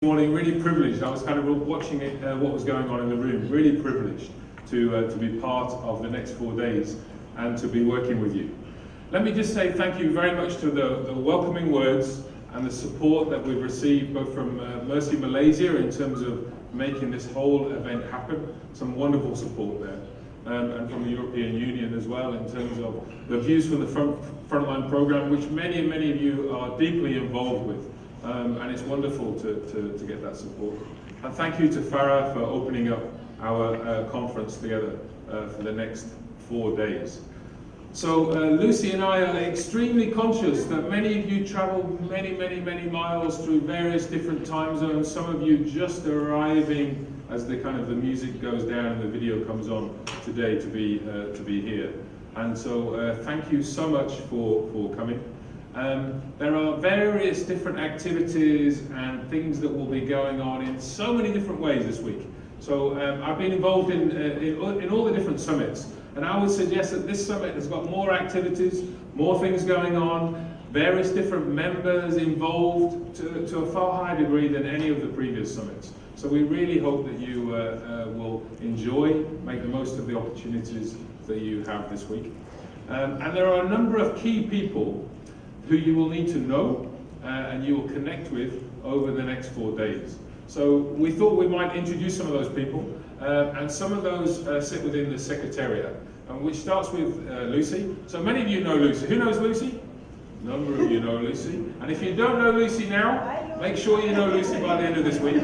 Morning, really privileged. I was kind of watching it, what was going on in the room. Really privileged to be part of the next 4 days and to be working with you. Let me just say thank you very much to the welcoming words and the support that we've received both from Mercy Malaysia in terms of making this whole event happen. Some wonderful support there. And from the European Union as well in terms of the views from the Frontline programme, which many of you are deeply involved with. And it's wonderful to get that support. And thank you to Farah for opening up our conference together for the next 4 days. So Lucy and I are extremely conscious that many of you travel many miles through various different time zones. Some of you just arriving as the music goes down and the video comes on today to be here. And so thank you so much for coming. There are various different activities and things that will be going on in so many different ways this week. So I've been involved in all the different summits, and I would suggest that this summit has got more activities, more things going on, various different members involved to a far higher degree than any of the previous summits. So we really hope that you will enjoy, make the most of the opportunities that you have this week. And there are a number of key people who you will need to know and you will connect with over the next 4 days. So we thought we might introduce some of those people, and some of those sit within the Secretariat, which starts with Lucy. So many of you know Lucy. Who knows Lucy? A number of you know Lucy. And if you don't know Lucy now, make sure you know Lucy by the end of this week.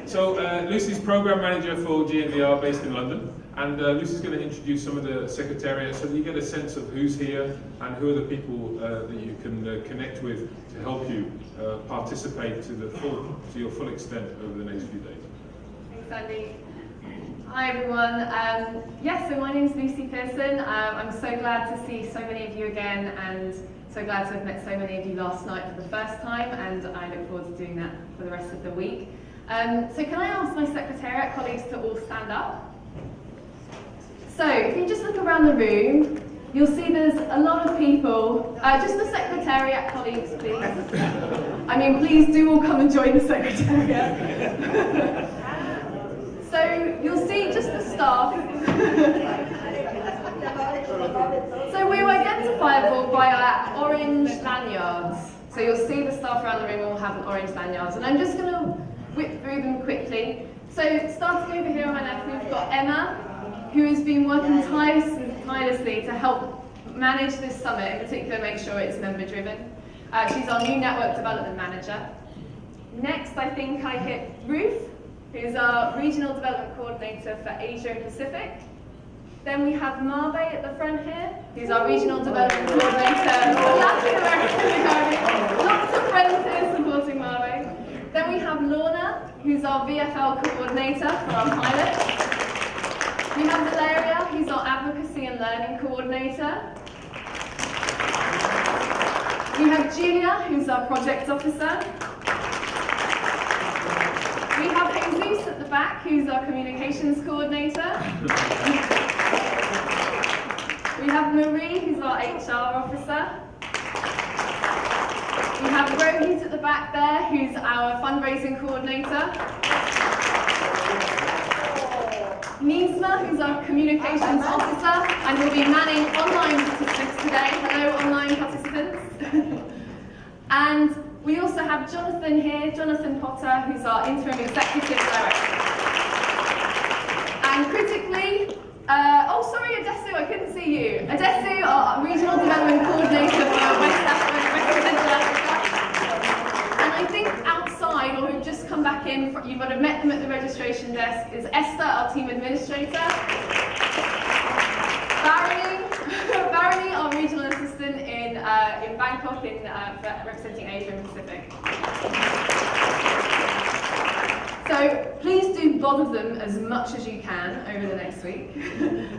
So Lucy's Programme Manager for GNDR based in London. And Lucy's going to introduce some of the Secretariat so that you get a sense of who's here and who are the people that you can connect with to help you participate to your full extent over the next few days. Thanks, Andy. Hi everyone. So my name's Lucy Pearson. I'm so glad to see so many of you again, and so glad to have met so many of you last night for the first time, and I look forward to doing that for the rest of the week. So can I ask my Secretariat colleagues to all stand up? So, if you just look around the room, you'll see there's a lot of people. Just the Secretariat colleagues, please. I mean, please do all come and join the Secretariat. So, you'll see just the staff. So, we were identifiable by our orange lanyards. So, you'll see the staff around the room all have an orange lanyards. And I'm just going to whip through them quickly. So, starting over here on my left, we've got Emma, who has been working tirelessly to help manage this summit, in particular make sure it's member driven. She's our new network development manager. Next, I think I hit Ruth, who's our regional development coordinator for Asia and Pacific. Then we have Marbe at the front here, who's our regional development coordinator for Latin America. Lots of friends here supporting Marbe. Then we have Lorna, who's our VFL coordinator for our pilot. We have Valeria, who's our Advocacy and Learning Coordinator. We have Julia, who's our Project Officer. We have Jesus at the back, who's our Communications Coordinator. We have Marie, who's our HR Officer. We have Rohit at the back there, who's our Fundraising Coordinator. Nisma, who's our Communications Officer, and will be manning online participants today. Hello, online participants. And we also have Jonathan here, Jonathan Potter, who's our Interim Executive Director. And critically, Adesu, I couldn't see you. Adesu, our Regional Development Coordinator for West Central Africa. And I think outside, or who've just come back in, you would have met them at the registration desk, is Esther, our team administrator. Barony, our regional assistant in Bangkok, representing Asia and Pacific. So please do bother them as much as you can over the next week.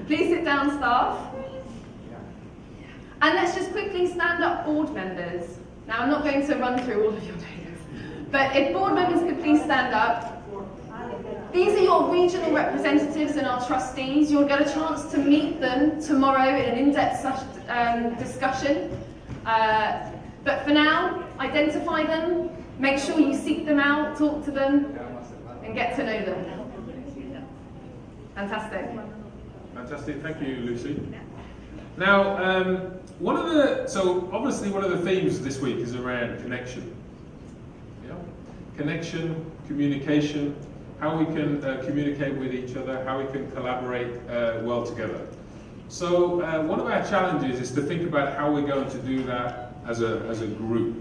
Please sit down, staff. And let's just quickly stand up board members. Now I'm not going to run through all of your names, but if board members could please stand up. These are your regional representatives and our trustees. You'll get a chance to meet them tomorrow in an in-depth discussion. But for now, identify them, Make sure you seek them out, talk to them, and get to know them. Fantastic. Fantastic, thank you, Lucy. Now, obviously one of the themes this week is around connection. Yeah? Connection, communication, how we can communicate with each other, how we can collaborate well together. So one of our challenges is to think about how we're going to do that as a group.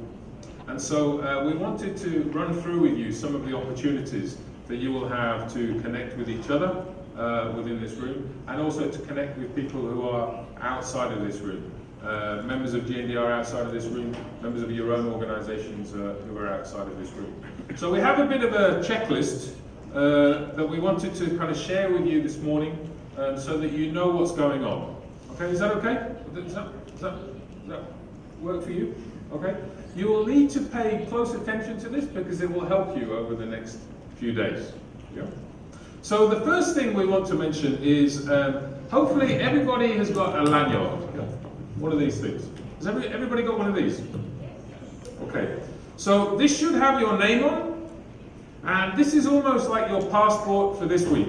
And so we wanted to run through with you some of the opportunities that you will have to connect with each other within this room, and also to connect with people who are outside of this room. Members of GNDR outside of this room, members of your own organisations who are outside of this room. So we have a bit of a checklist that we wanted to kind of share with you this morning so that you know what's going on. Okay, is that okay? Does that work for you? Okay. You will need to pay close attention to this because it will help you over the next few days. Yeah. So the first thing we want to mention is hopefully everybody has got a lanyard. Yeah. One of these things. Has everybody got one of these? Okay. So this should have your name on, and this is almost like your passport for this week.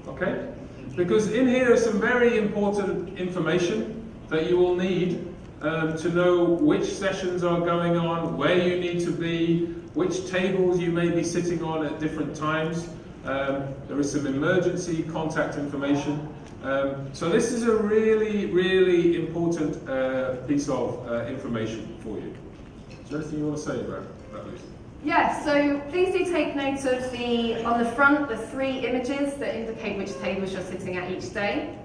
Okay? Because in here is some very important information that you will need to know which sessions are going on, where you need to be, which tables you may be sitting on at different times. There is some emergency contact information. So this is a really, really important piece of information for you. Is there anything you want to say about that, Lucy? Yes, so please do take note of on the front, the 3 images that indicate which tables you're sitting at each day.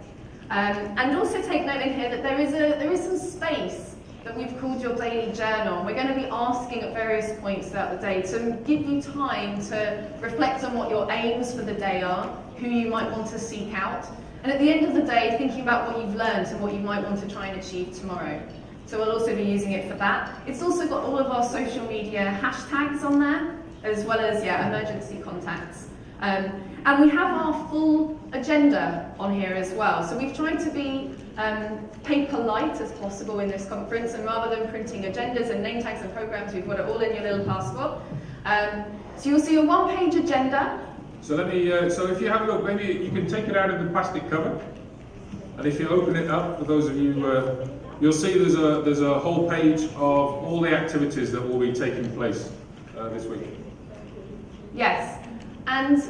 And also take note in here that there is some space that we've called your daily journal. We're going to be asking at various points throughout the day to give you time to reflect on what your aims for the day are, who you might want to seek out, and at the end of the day, thinking about what you've learned and what you might want to try and achieve tomorrow. So we'll also be using it for that. It's also got all of our social media hashtags on there, as well as emergency contacts. And we have our full agenda on here as well. So we've tried to be paper light as possible in this conference, and rather than printing agendas and name tags and programs, we've got it all in your little passport. So you'll see a 1-page agenda. So so if you have a look, maybe you can take it out of the plastic cover, and if you open it up, for those of you, you'll see there's a whole page of all the activities that will be taking place this week. Yes, and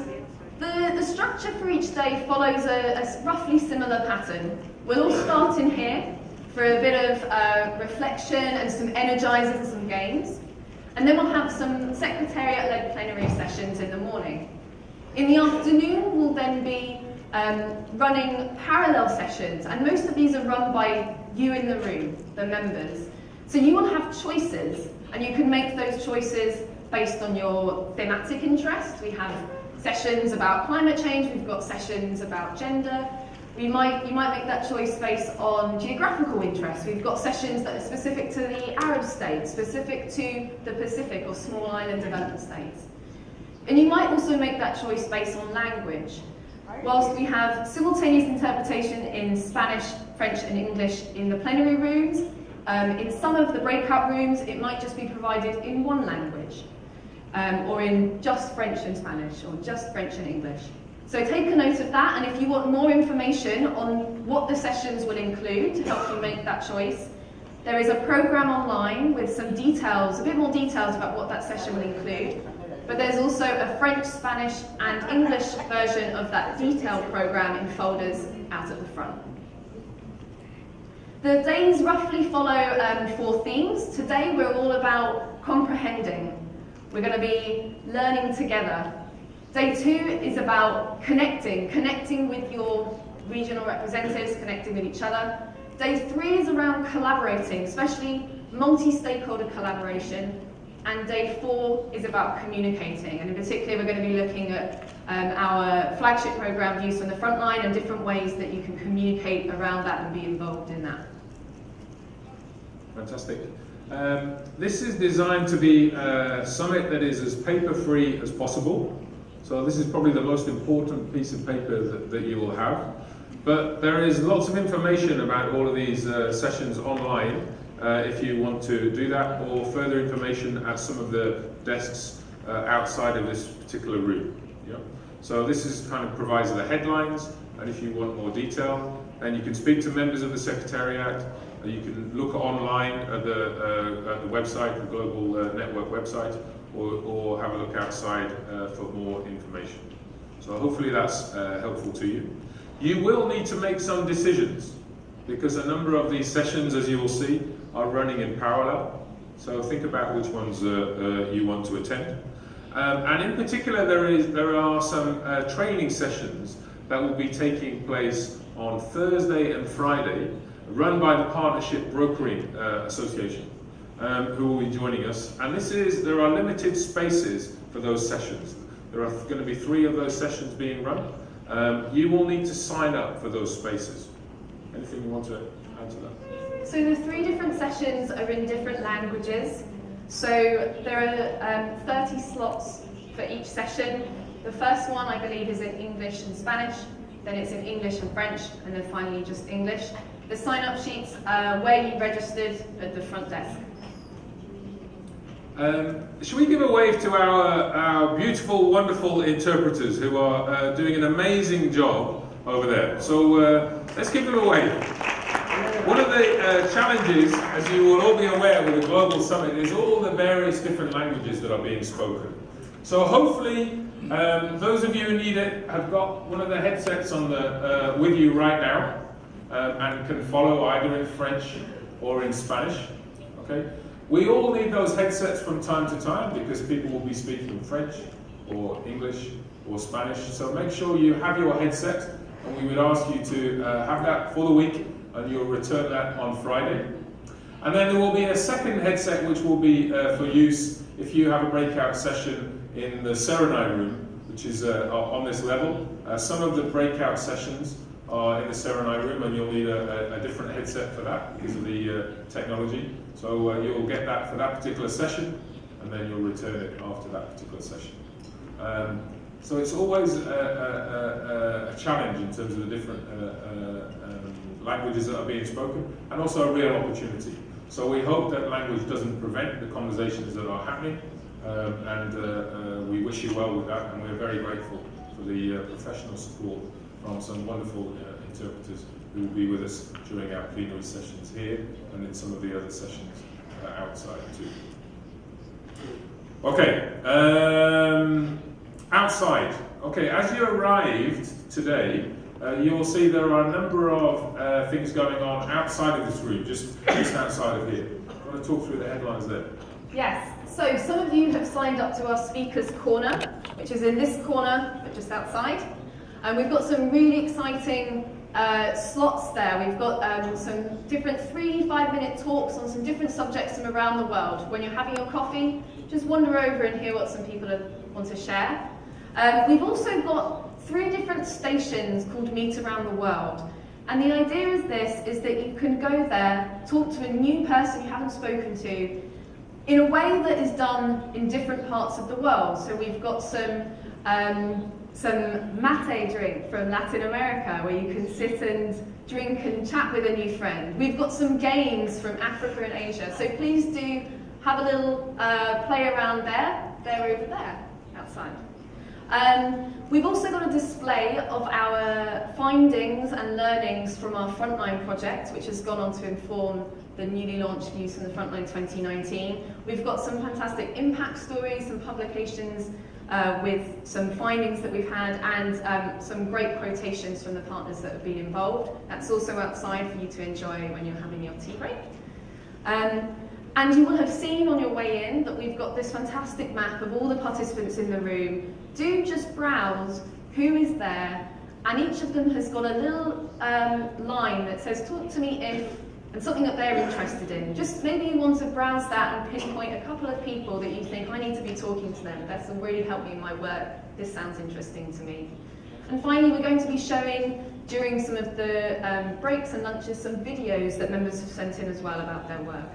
the structure for each day follows a roughly similar pattern. We'll all start in here for a bit of reflection and some energizers and some games. And then we'll have some secretariat-led plenary sessions in the morning. In the afternoon, we'll then be running parallel sessions, and most of these are run by you in the room, the members. So you will have choices, and you can make those choices based on your thematic interest. We have sessions about climate change, we've got sessions about gender. You might make that choice based on geographical interest. We've got sessions that are specific to the Arab states, specific to the Pacific or small island development states. And you might also make that choice based on language. Whilst we have simultaneous interpretation in Spanish, French and English in the plenary rooms, in some of the breakout rooms it might just be provided in one language, or in just French and Spanish, or just French and English. So take a note of that, and if you want more information on what the sessions will include to help you make that choice, there is a program online with some details, a bit more details about what that session will include. But there's also a French, Spanish and English version of that detailed program in folders out at the front. The days roughly follow 4 themes. Today we're all about comprehending. We're going to be learning together. Day 2 is about connecting with your regional representatives, connecting with each other. Day 3 is around collaborating, especially multi-stakeholder collaboration. And day 4 is about communicating, and in particular we're going to be looking at our flagship program, Views from the Frontline, and different ways that you can communicate around that and be involved in that. Fantastic. This is designed to be a summit that is as paper-free as possible. So this is probably the most important piece of paper that you will have. But there is lots of information about all of these sessions online. if you want to do that, or further information at some of the desks outside of this particular room. Yeah? So this is kind of provides the headlines, and if you want more detail, then you can speak to members of the Secretariat. You can look online at the website, the Global Network website, or have a look outside for more information. So hopefully that's helpful to you. You will need to make some decisions, because a number of these sessions, as you will see, are running in parallel. So think about which ones you want to attend. And in particular, there are some training sessions that will be taking place on Thursday and Friday, run by the Partnership Brokering Association, who will be joining us. And there are limited spaces for those sessions. There are going to be 3 of those sessions being run. You will need to sign up for those spaces. Anything you want to add to that? So the 3 different sessions are in different languages. So there are 30 slots for each session. The first one, I believe, is in English and Spanish. Then it's in English and French, and then finally just English. The sign-up sheets where you registered at the front desk. Should we give a wave to our beautiful, wonderful interpreters who are doing an amazing job over there? So let's give them a wave. One of the challenges, as you will all be aware with the Global Summit, is all the various different languages that are being spoken. So hopefully, those of you who need it have got one of the headsets on with you right now, and can follow either in French or in Spanish. Okay? We all need those headsets from time to time because people will be speaking French or English or Spanish. So make sure you have your headset, and we would ask you to have that for the week, and you'll return that on Friday. And then there will be a second headset which will be for use if you have a breakout session in the Serenai room, which is on this level. Some of the breakout sessions are in the Serenai room, and you'll need a different headset for that because of the technology. So you'll get that for that particular session, and then you'll return it after that particular session. So it's always a challenge in terms of the different languages that are being spoken, and also a real opportunity. So we hope that language doesn't prevent the conversations that are happening, and we wish you well with that, and we're very grateful for the professional support from some wonderful interpreters who will be with us during our plenary sessions here and in some of the other sessions outside too. Okay, outside. Okay, as you arrived today, you will see there are a number of things going on outside of this room, just outside of here. I want to talk through the headlines there. Yes, so some of you have signed up to our speakers corner, which is in this corner, but just outside. And we've got some really exciting slots there. We've got some different 3-5-minute talks on some different subjects from around the world. When you're having your coffee, just wander over and hear what some people want to share. We've also got 3 different stations called Meet Around the World. And the idea is that you can go there, talk to a new person you haven't spoken to, in a way that is done in different parts of the world. So we've got some mate drink from Latin America, where you can sit and drink and chat with a new friend. We've got some games from Africa and Asia. So please do have a little play around there. They're over there, outside. We've also got a display of our findings and learnings from our Frontline project, which has gone on to inform the newly launched Views from the Frontline 2019. We've got some fantastic impact stories, some publications with some findings that we've had, and some great quotations from the partners that have been involved. That's also outside for you to enjoy when you're having your tea break. And you will have seen on your way in that we've got this fantastic map of all the participants in the room. Do just browse who is there, and each of them has got a little line that says, talk to me if, and something that they're interested in. Just maybe you want to browse that and pinpoint a couple of people that you think, I need to be talking to them. This will really help me in my work. This sounds interesting to me. And finally, we're going to be showing, during some of the breaks and lunches, some videos that members have sent in as well about their work.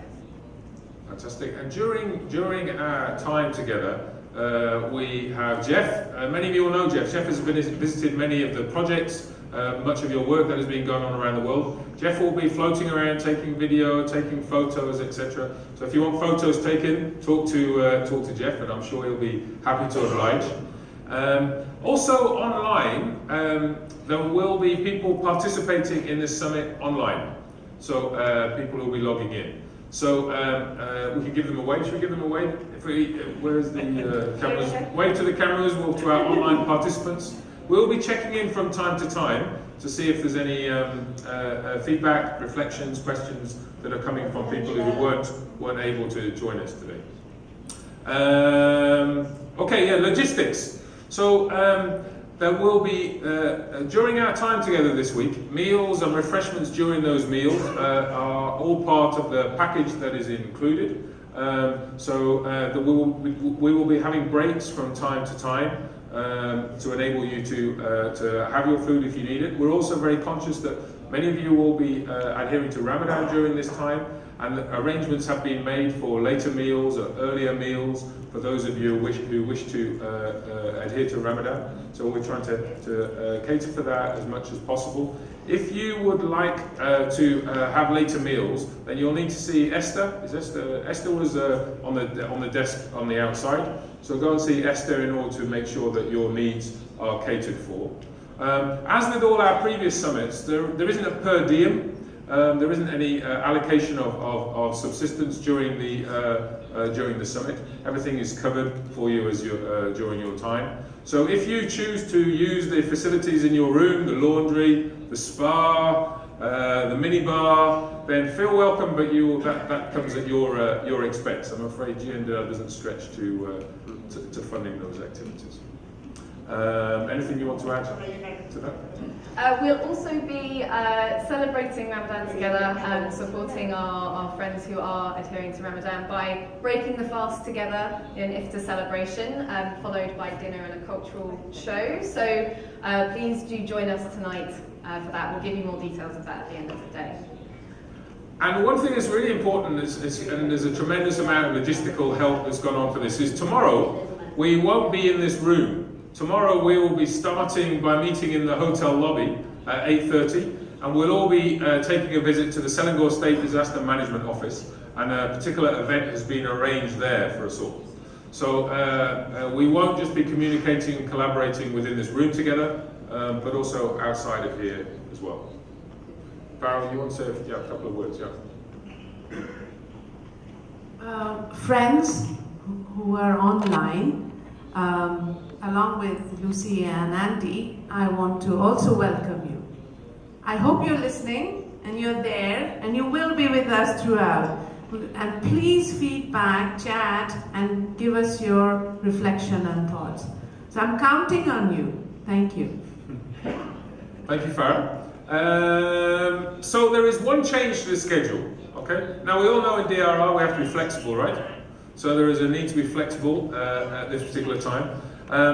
Fantastic. And during our time together, we have Jeff. Many of you will know Jeff. Jeff has visited many of the projects much of your work that has been going on around the world. Jeff will be floating around, taking video, taking photos, etc. So if you want photos taken, talk to Jeff, and I'm sure he'll be happy to oblige. Also online, there will be people participating in this summit online. So people will be logging in. So we can give them a wave. Should we give them a wave? Where's the cameras? Wave to the cameras, to our online participants. We'll be checking in from time to time to see if there's any feedback, reflections, questions that are coming from people who weren't able to join us today. Okay, yeah, logistics. So there will be, during our time together this week, meals and refreshments during those meals are all part of the package that is included. We will be having breaks from time to time to enable you to have your food if you need it. We're also very conscious that many of you will be adhering to Ramadan during this time, and arrangements have been made for later meals or earlier meals for those of you who wish to adhere to Ramadan. So we're trying to cater for that as much as possible. If you would like to have later meals, then you'll need to see Esther. Esther was on the desk on the outside. So go and see Esther in order to make sure that your needs are catered for. As with all our previous summits, there isn't a per diem. There isn't any allocation of subsistence during the summit. Everything is covered for you during your time. So if you choose to use the facilities in your room, the laundry, the spa, the minibar, then feel welcome, but that comes at your expense. I'm afraid GNDR doesn't stretch to funding those activities. Anything you want to add to that? We'll also be celebrating Ramadan together and supporting our friends who are adhering to Ramadan by breaking the fast together in iftar celebration, followed by dinner and a cultural show. So please do join us tonight for that. We'll give you more details of that at the end of the day. And one thing that's really important and there's a tremendous amount of logistical help that's gone on for this, is tomorrow we won't be in this room. Tomorrow we will be starting by meeting in the hotel lobby at 8:30, and we'll all be taking a visit to the Selangor State Disaster Management Office, and a particular event has been arranged there for us all. So we won't just be communicating and collaborating within this room together, but also outside of here as well. Farrell, you want to say a couple of words? Yeah. Friends who are online, along with Lucy and Andy, I want to also welcome you. I hope you're listening and you're there, and you will be with us throughout. And please feedback, chat, and give us your reflection and thoughts. So I'm counting on you. Thank you. Thank you, Farah. So there is one change to the schedule. Okay. Now we all know in DRR we have to be flexible, right? So there is a need to be flexible at this particular time.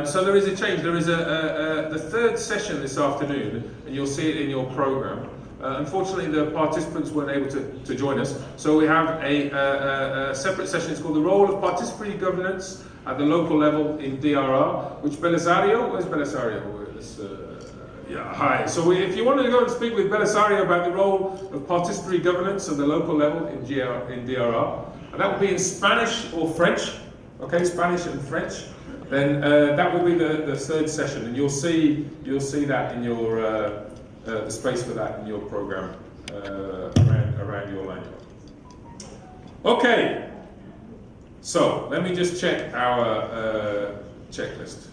So there is a change. There is the third session this afternoon, and you'll see it in your program. Unfortunately, the participants weren't able to join us, so we have a separate session. It's called the role of participatory governance at the local level in DRR, which Belisario, where's Belisario? Yeah, hi. So if you want to go and speak with Belisario about the role of participatory governance at the local level in DRR, and that will be in Spanish or French, okay, Spanish and French, then that will be the third session, and you'll see that in your the space for that in your program around your line. Okay, so let me just check our checklist.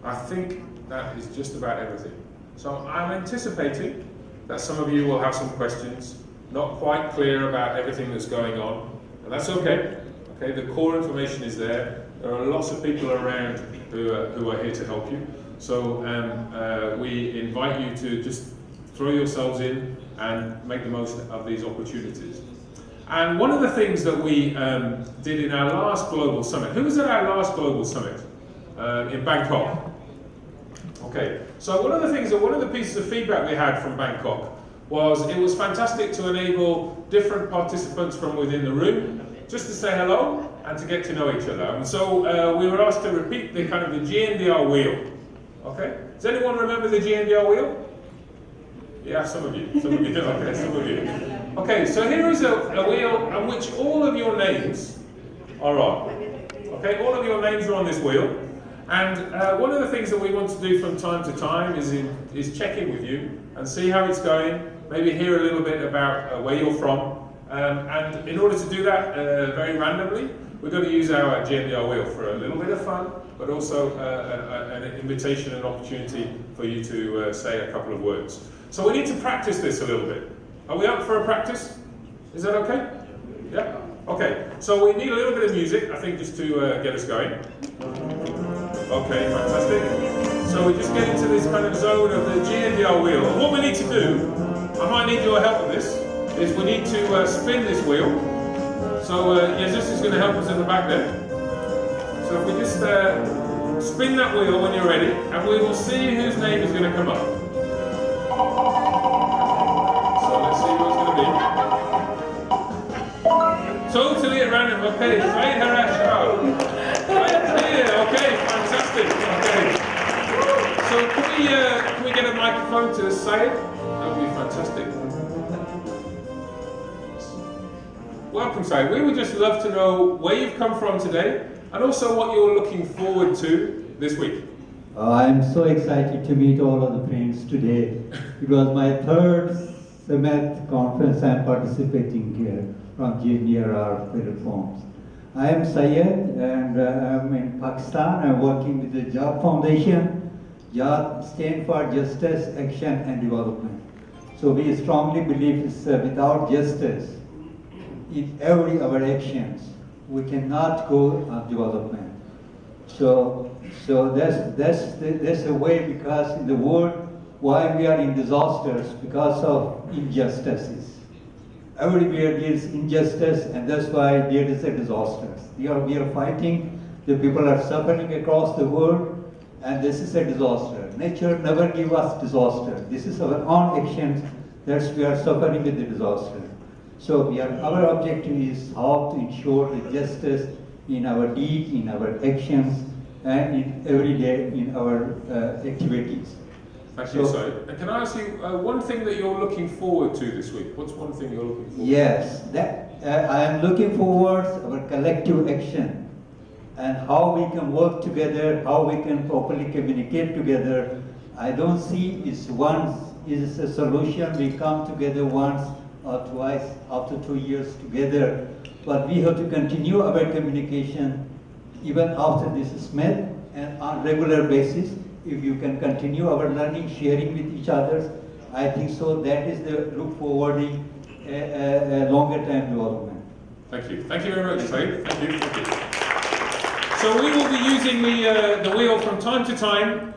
I think that is just about everything. So I'm anticipating that some of you will have some questions, not quite clear about everything that's going on, and that's okay. Okay, the core information is there. There are lots of people around who are here to help you. So we invite you to just throw yourselves in and make the most of these opportunities. And one of the things that we did in our last global summit, who was at our last global summit in Bangkok? Okay, so one of the pieces of feedback we had from Bangkok was it was fantastic to enable different participants from within the room just to say hello and to get to know each other. And so we were asked to repeat the GNDR wheel. Okay. Does anyone remember the GNDR wheel? Yeah, some of you. Some of you. Okay, some of you. Okay, so here is a wheel on which all of your names are on. Okay, all of your names are on this wheel. And one of the things that we want to do from time to time is check in with you and see how it's going, maybe hear a little bit about where you're from. And in order to do that very randomly, we're going to use our GNDR wheel for a little bit of fun, but also an invitation and opportunity for you to say a couple of words. So we need to practice this a little bit. Are we up for a practice? Is that okay? Yeah? Okay, so we need a little bit of music, I think, just to get us going. Okay, fantastic. So we just get into this kind of zone of the GNDR wheel. And what we need to do, I might need your help with this, is we need to spin this wheel. So Jesus is going to help us in the back there. So if we just spin that wheel when you're ready, and we will see whose name is going to come up. So let's see who it's going to be. Totally at random. Okay, Saeed Harash. Right here. Okay, fantastic. Okay. So can we get a microphone to Saeed? That would be fantastic. Welcome, Saeed. We would just love to know where you've come from today and also what you're looking forward to this week. I'm so excited to meet all of the friends today. It was my third CEMET conference I'm participating here from GNDR platforms. I am Syed and I'm in Pakistan. I'm working with the JAD Foundation. JAD stands for Justice, Action and Development. So we strongly believe it's, without justice in every our actions, we cannot go on development. So that's a way, because in the world why we are in disasters, because of injustices. Everywhere there is injustice, and that's why there is a disaster. We are fighting, the people are suffering across the world, and this is a disaster. Nature never give us disaster. This is our own actions that we are suffering with the disaster. So our objective is how to ensure the justice in our deeds, in our actions, and in every day in our activities. Thank you, Saeed. And can I ask you one thing that you're looking forward to this week? What's one thing you're looking forward to? Yes, I am looking forward to our collective action and how we can work together, how we can properly communicate together. I don't see it's a solution. We come together once or twice after 2 years together, but we have to continue our communication even after this is met and on regular basis. If you can continue our learning, sharing with each other, I think so that is the look forwarding a longer time development. Thank you. Thank you very much, Saeed. Thank you. Thank you. So we will be using the wheel from time to time,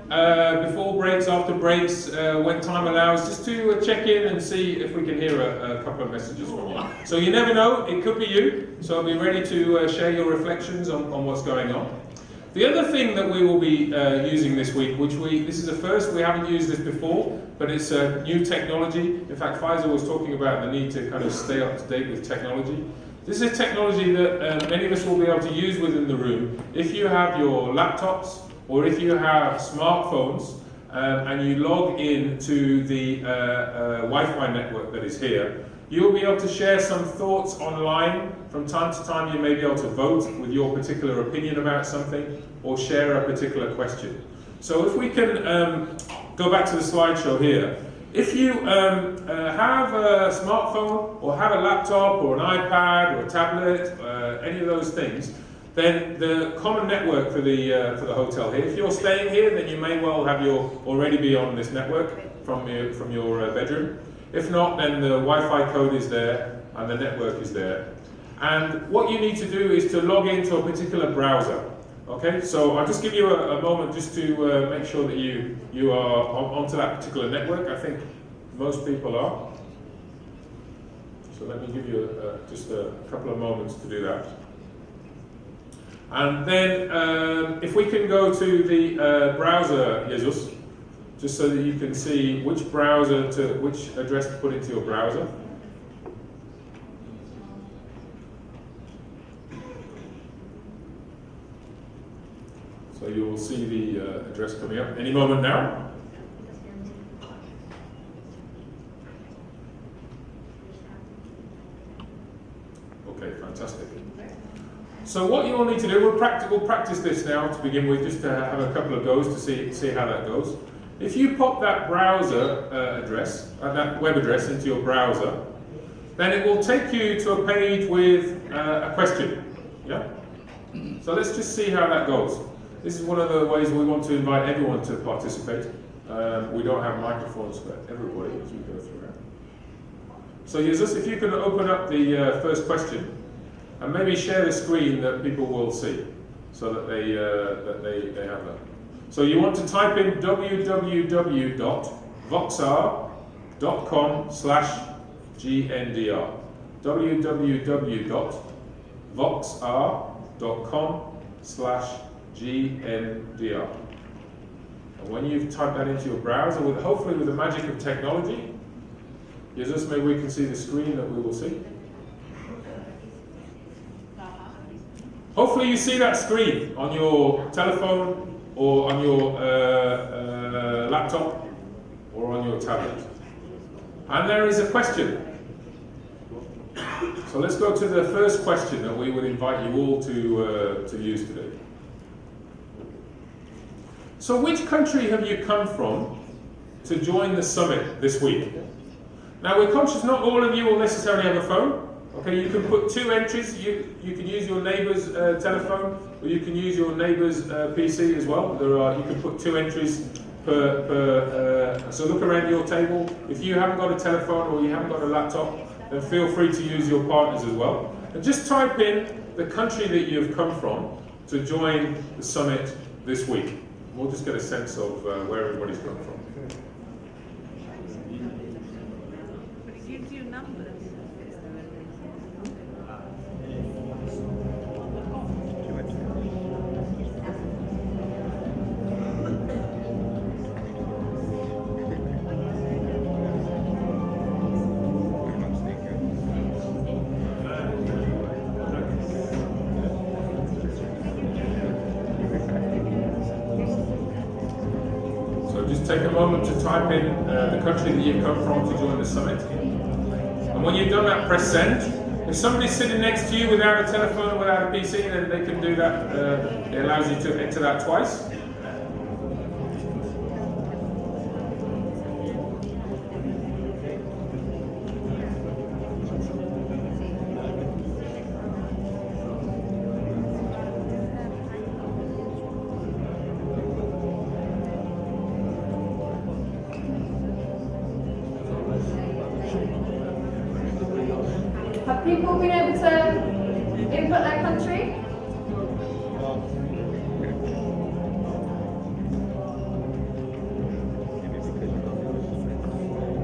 before breaks, after breaks, when time allows, just to check in and see if we can hear a couple of messages from you. So you never know, it could be you, so be ready to share your reflections on what's going on. The other thing that we will be using this week, this is a first, we haven't used this before, but it's a new technology. In fact, Faisal was talking about the need to kind of stay up to date with technology. This is technology that many of us will be able to use within the room. If you have your laptops or if you have smartphones and you log in to the Wi-Fi network that is here, you'll be able to share some thoughts online. From time to time you may be able to vote with your particular opinion about something or share a particular question. So if we can go back to the slideshow here. If you have a smartphone or have a laptop or an iPad or a tablet, any of those things, then the common network for the hotel here, if you're staying here, then you may well have already be on this network from your bedroom. If not, then the Wi-Fi code is there and the network is there. And what you need to do is to log into a particular browser. Okay, so I'll just give you a moment just to make sure that you are onto that particular network. I think most people are. So let me give you just a couple of moments to do that. And then if we can go to the browser, Jesus, just so that you can see which address to put into your browser. So So you will see the address coming up any moment now. Okay, fantastic. So what you will need to do, we'll practice this now to begin with, just to have a couple of goes to see how that goes. If you pop that browser address, that web address into your browser, then it will take you to a page with a question. Yeah? So let's just see how that goes. This is one of the ways we want to invite everyone to participate. We don't have microphones for everybody as we go through that. So Jesus, if you can open up the first question and maybe share the screen that people will see so that they have that. So you want to type in www.voxr.com/GNDR. www.voxr.com/GNDR. And when you've typed that into your browser, hopefully with the magic of technology, Jesus, maybe we can see the screen that we will see. Hopefully you see that screen on your telephone or on your laptop or on your tablet. And there is a question. So let's go to the first question that we would invite you all to use today. So which country have you come from to join the summit this week? Now we're conscious not all of you will necessarily have a phone. Okay, you can put two entries. You can use your neighbour's telephone, or you can use your neighbour's PC as well. You can put two entries per. So look around your table. If you haven't got a telephone or you haven't got a laptop, then feel free to use your partners as well. And just type in the country that you've come from to join the summit this week. We'll just get a sense of where everybody's come from. But it gives you numbers. Take a moment to type in the country that you've come from to join the summit. And when you've done that, press send. If somebody's sitting next to you without a telephone or without a PC, then they can do that. It allows you to enter that twice. Have people been able to input their country?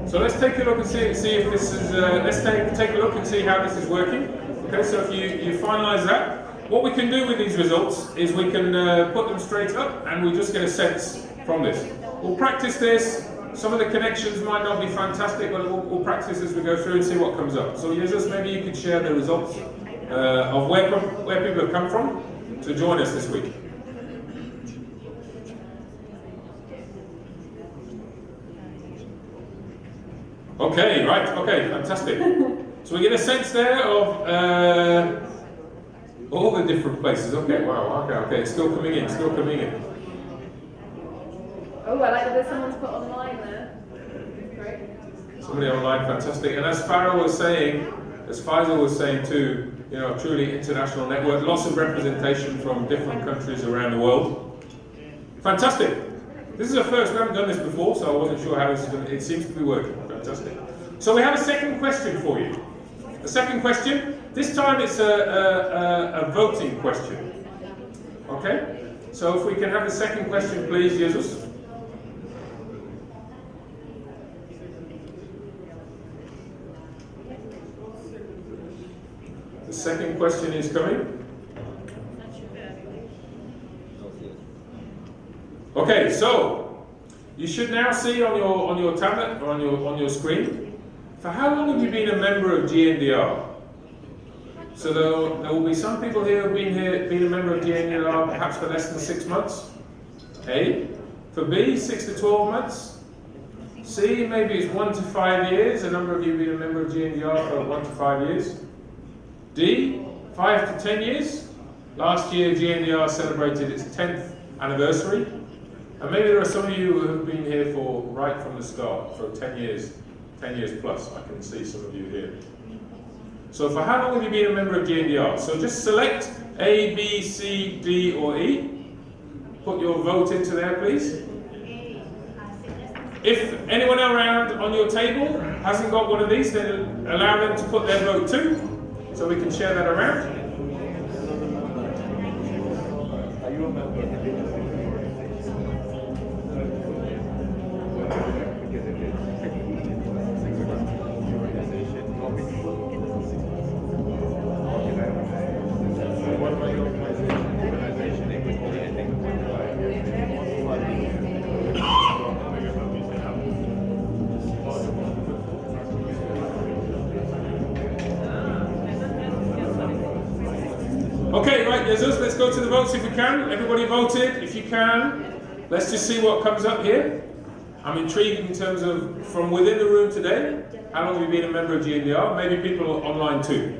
So let's take a look and see if this is. Let's take a look and see how this is working. Okay, so if you finalise that, what we can do with these results is we can put them straight up, and we just get a sense from this. We'll practice this. Some of the connections might not be fantastic, but we'll practice as we go through and see what comes up. So Jesus, maybe you could share the results of where people have come from to join us this week. Okay, right, okay, fantastic. So we get a sense there of all the different places. Okay, wow, okay, it's still coming in, Oh, I like that there's someone's put online there. Great. Somebody online, fantastic. And as Faisal was saying too, you know, a truly international network, lots of representation from different countries around the world. Fantastic. This is a first, we haven't done this before, so I wasn't sure how this is going to, it seems to be working. Fantastic. So we have a second question for you. A second question, this time it's a voting question. Okay? So if we can have the second question, please, Jesus. The second question is coming. Okay, so you should now see on your tablet or on your screen. For how long have you been a member of GNDR? So there will be some people here who've been a member of GNDR perhaps for less than 6 months. A. For B, 6 to 12 months. C, maybe it's 1 to 5 years. A number of you have been a member of GNDR for 1 to 5 years. D, 5 to 10 years. Last year GNDR celebrated its 10th anniversary. And maybe there are some of you who have been here for right from the start, for 10 years plus. I can see some of you here. So for how long have you been a member of GNDR? So just select A, B, C, D or E. Put your vote into there, please. If anyone around on your table hasn't got one of these, then allow them to put their vote too, so we can share that around. Are you a member? What about your organization? Okay, right, Jesus, let's go to the votes if we can. Everybody voted, if you can. Let's just see what comes up here. I'm intrigued in terms of, from within the room today, how long have you been a member of GNDR? Maybe people online too.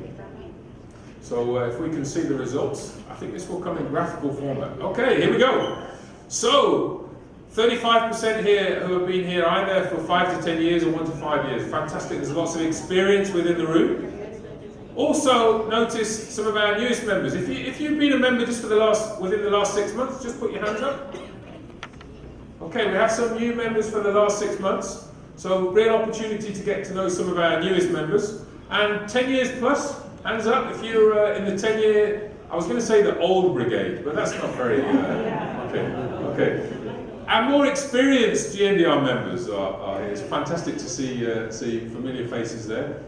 So if we can see the results, I think this will come in graphical format. Okay, here we go. So, 35% here who have been here either for 5 to 10 years or 1 to 5 years. Fantastic, there's lots of experience within the room. Also, notice some of our newest members. If you've been a member just for within the last 6 months, just put your hands up. Okay, we have some new members for the last 6 months. So, real opportunity to get to know some of our newest members. And 10 years plus, hands up if you're in the 10-year, I was going to say the old brigade, but that's not very, okay. Our more experienced GNDR members are here. It's fantastic to see familiar faces there.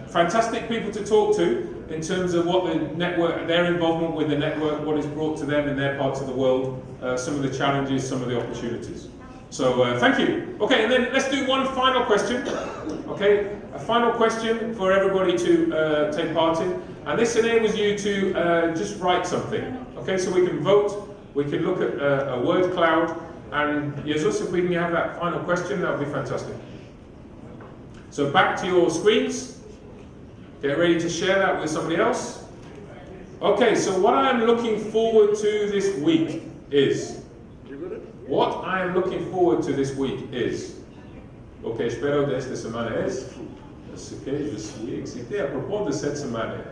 Fantastic people to talk to in terms of what the network, their involvement with the network, what is brought to them in their parts of the world, some of the challenges, some of the opportunities. So thank you. Okay, and then let's do one final question. Okay, a final question for everybody to take part in, and this enables you to just write something. Okay, so we can vote, we can look at a word cloud, and Jesus, if we can have that final question, that would be fantastic. So back to your screens. Get ready to share that with somebody else. Okay, so what I'm looking forward to this week is... What I am looking forward to this week is... Lo que espero de esta semana es... Ce que je suis excité à propos de cette semaine.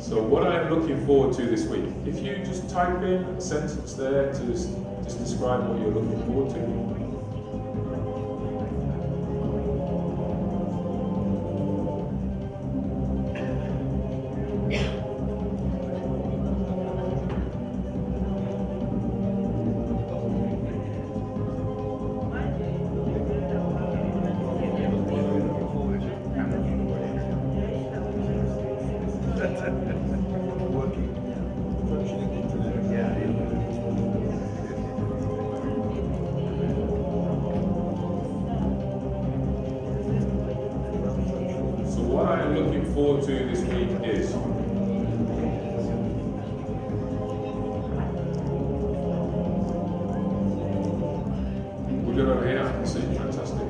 So what I am looking forward to this week. If you just type in a sentence there to just describe what you're looking forward to. Forward to this week is we're good over here. I can see. Fantastic.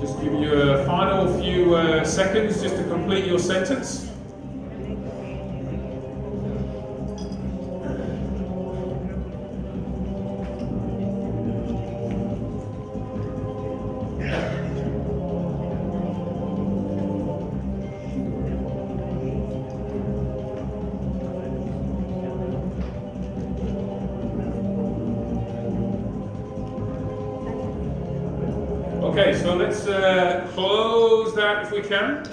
Just give you a final few seconds just to complete your sentence. Okay, so let's close that if we can.